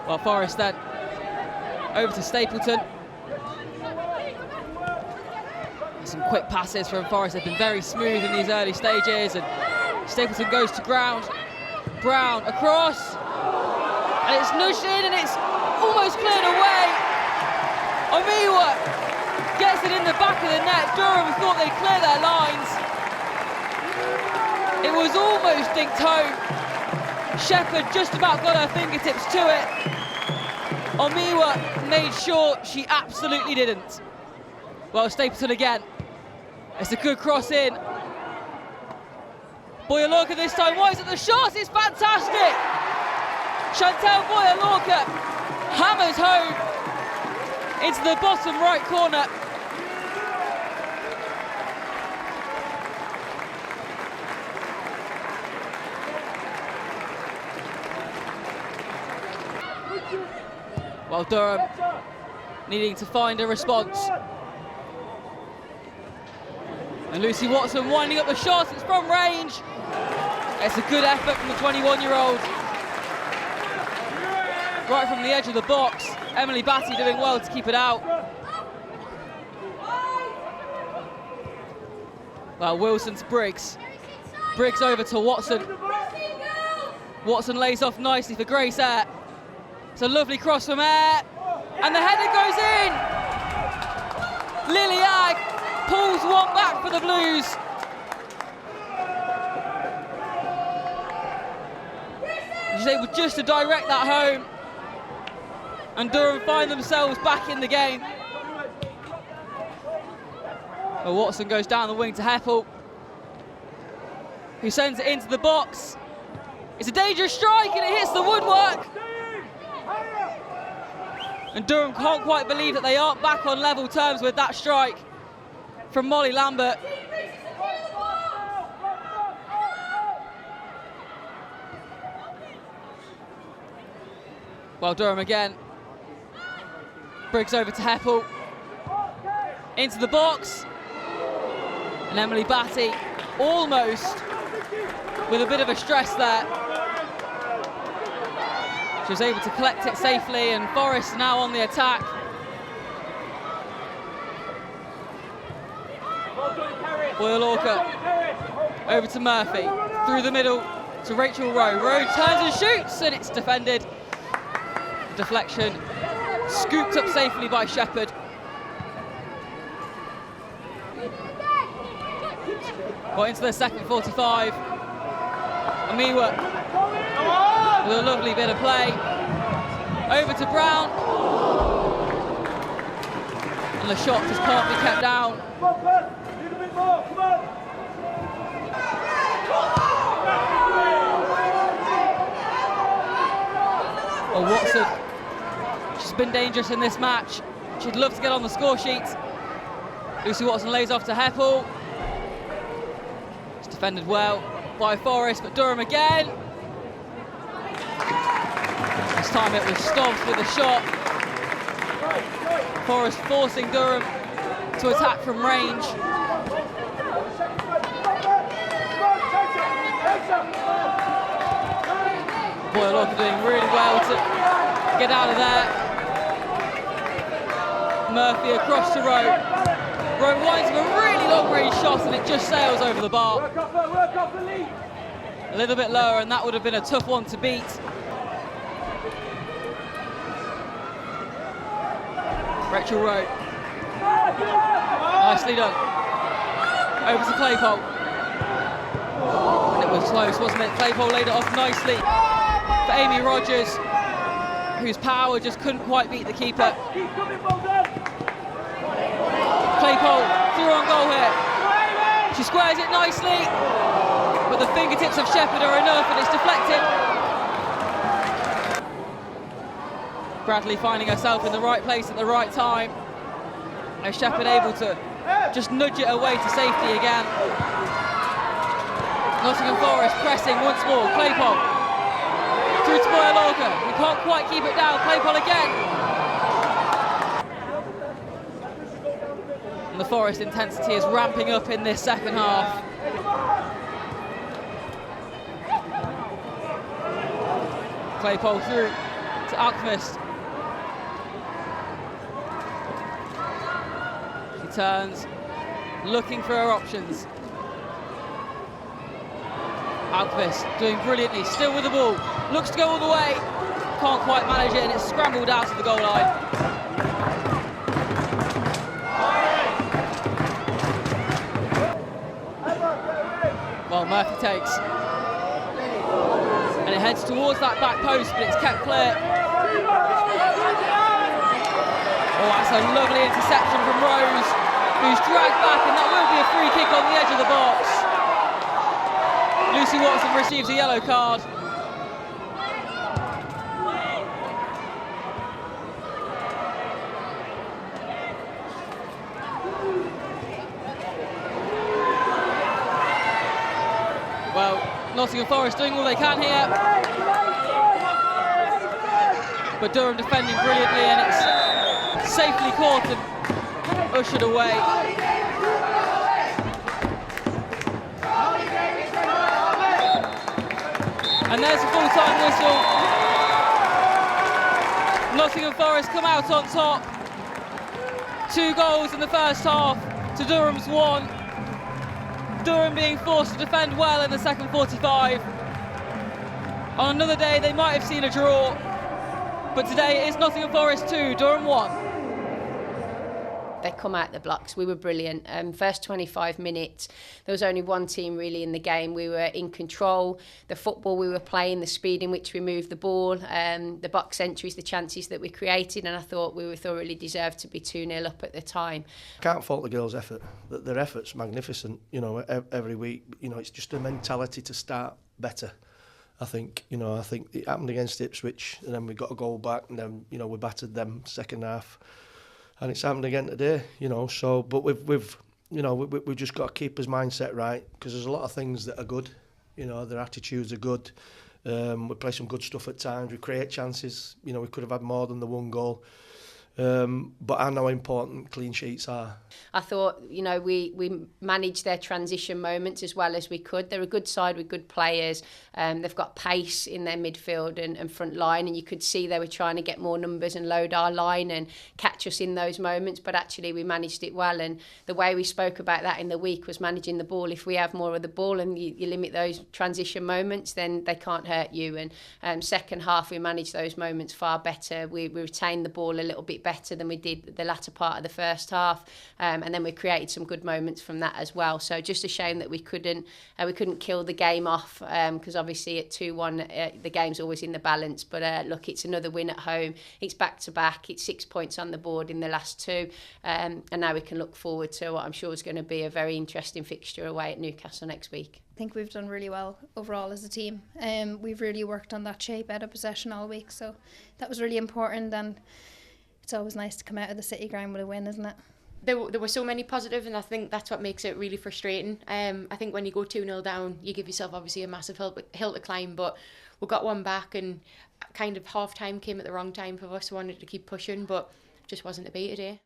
Well, Forest then over to Stapleton. Some quick passes from Forest. They've been very smooth in these early stages, and Stapleton goes to ground. Brown across, and it's nudged in, and it's almost cleared away. Omiwa gets it in the back of the net. Durham thought they'd clear their lines. It was almost dinked home. Shepherd just about got her fingertips to it. Omiwa made sure she absolutely didn't. Well, Stapleton again. It's a good cross in. Boyalorca this time, wise at the shot, it's fantastic! Chantal Boyalorca hammers home into the bottom right corner. Well, Durham needing to find a response. And Lucy Watson winding up the shot, it's from range. It's a good effort from the 21-year-old. Right from the edge of the box. Emily Batty doing well to keep it out. Well, Wilson to Briggs. Briggs over to Watson. Watson lays off nicely for Grace Eyre. It's a lovely cross from Eyre. And the header goes in. Lily Agg pulls one back for the Blues. She's able just to direct that home. And Durham find themselves back in the game. Well, Watson goes down the wing to Heppel, who sends it into the box. It's a dangerous strike and it hits the woodwork. And Durham can't quite believe that they aren't back on level terms with that strike from Molly Lambert. Well, Durham again. Briggs over to Heppel. Into the box. And Emily Batty almost with a bit of a stress there. She was able to collect it safely, and Forest now on the attack. Boyalorca over to Murphy, through the middle to Rachel Rowe. Rowe turns and shoots, and it's defended. Deflection, scooped up safely by Shepherd. Well, into the second 45. Omiwa with a lovely bit of play. Over to Brown. And the shot just can't be kept down. Well, Watson, she's been dangerous in this match. She'd love to get on the score sheet. Lucy Watson lays off to Heppel. It's defended well by Forest, but Durham again. This time it was Stobbs with a shot. Forest forcing Durham to attack from range. Boyalorca doing really well to get out of there. Murphy across to Rowe. Rowe winds with a really long range shot, and it just sails over the bar. A little bit lower, and that would have been a tough one to beat. Rachel Rowe. Nicely done. Over to Claypole. And it was close, wasn't it? Claypole laid it off nicely for Amy Rogers, whose power just couldn't quite beat the keeper. Claypole through on goal here. She squares it nicely, but the fingertips of Shepherd are enough, and it's deflected. Bradley finding herself in the right place at the right time. And Shepherd able to just nudge it away to safety again. Nottingham Forest pressing once more. Claypole through to Boyalorca. We can't quite keep it down. Claypole again. And the Forest intensity is ramping up in this second half. Claypole through to Alkmaar. She turns, looking for her options. Alkmaar doing brilliantly, still with the ball, looks to go all the way, can't quite manage it, and it's scrambled out of the goal line. Well, Murphy takes, and it heads towards that back post, but it's kept clear. Oh, that's a lovely interception from Rose, who's dragged back, and that will be a free kick on the edge of the box. Lucy Watson receives a yellow card. Well, Nottingham Forest doing all they can here, but Durham defending brilliantly, and it's safely caught and ushered away. And there's a full-time whistle. Nottingham Forest come out on top. 2 goals in the first half to Durham's 1. Durham being forced to defend well in the second 45. On another day, they might have seen a draw, but today it is Nottingham Forest 2, Durham 1. They come out the blocks. We were brilliant. First 25 minutes, there was only one team really in the game. We were in control. The football we were playing, the speed in which we moved the ball, the box entries, the chances that we created, and I thought we were thoroughly deserved to be 2-0 up at the time. Can't fault the girls' effort. Their effort's magnificent. You know, every week. You know, it's just a mentality to start better. I think it happened against Ipswich, and then we got a goal back, and then we battered them second half. And it's happened again today, So, but we've just got to keep his mindset right, because there's a lot of things that are good, their attitudes are good. We play some good stuff at times. We create chances. We could have had more than the 1 goal. But I know how important clean sheets are. I thought, we managed their transition moments as well as we could. They're a good side with good players. They've got pace in their midfield and front line, and you could see they were trying to get more numbers and load our line and catch us in those moments, but actually we managed it well. And the way we spoke about that in the week was managing the ball. If we have more of the ball and you limit those transition moments, then they can't hurt you. And second half, we managed those moments far better. We retained the ball a little bit better than we did the latter part of the first half, and then we created some good moments from that as well. So just a shame that we couldn't kill the game off, because obviously at 2-1 the game's always in the balance. But look, it's another win at home. It's back to back. It's 6 points on the board in the last 2, and now we can look forward to what I'm sure is going to be a very interesting fixture away at Newcastle next week. I think we've done really well overall as a team. We've really worked on that shape out of possession all week, so that was really important, and it's always nice to come out of the City ground with a win, isn't it? There were so many positives, and I think that's what makes it really frustrating. I think when you go 2-0 down, you give yourself obviously a massive hill to climb, but we got one back, and kind of half-time came at the wrong time for us. We wanted to keep pushing, but just wasn't to be today.